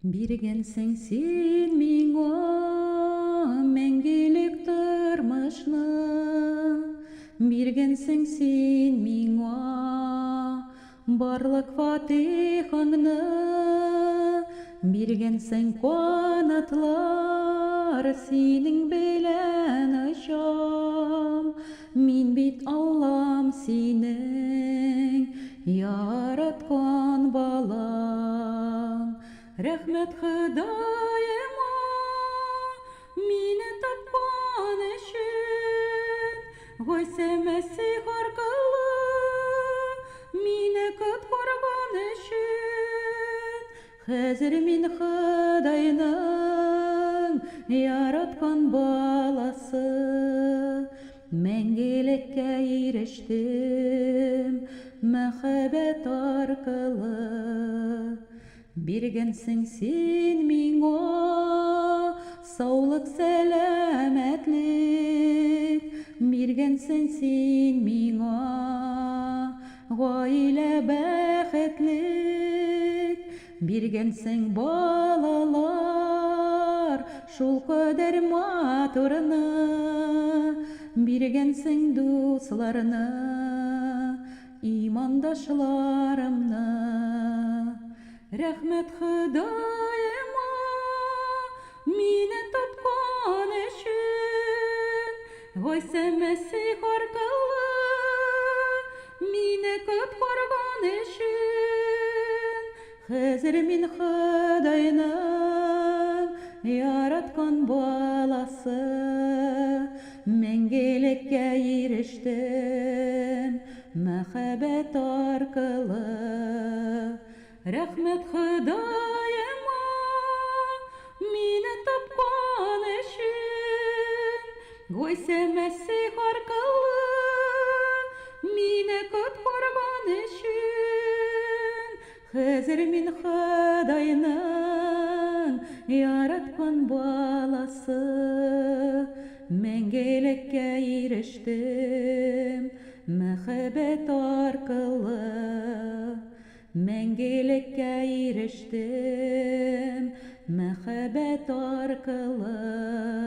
Биргенсең сен миңа мәңгелек тормышны, биргенсең сен миңа барлык фатихаңны, биргенсең канатлар синең белән очам. Мин бит Аллам синең яраткан балаң. Рәхмәт Ходаема мине тапкан өчен, Гайса Мәсих аркылы мине коткарган өчен. Хәзер мин Ходайның яраткан баласы, мәңгелеккә ирештем мәхәббәт аркылы. Биргенсең син миңа саулык, сәламәтлек, биргенсең син миңа гаилә бәхетлек, биргенсең балалар шул кадәр матурны, биргенсең дусларны, имандашларымны. Рәхмәт Ходаема мине тапкан өчен, Гайса Мәсих аркылы мине коткарган өчен. Хәзер мин Ходайның яраткан баласы, мәңгелеккә ирештем мәхәббәт аркылы. Рәхмәт Ходаема мине тапкан өчен, Гайса Мәсих аркылы мине коткарган өчен. Хәзер мин Ходайның яраткан баласы, мәңгелеккә ирештем мәхәббәт аркылы. Мәңгелеккә ирештем мәхәббәт аркылы.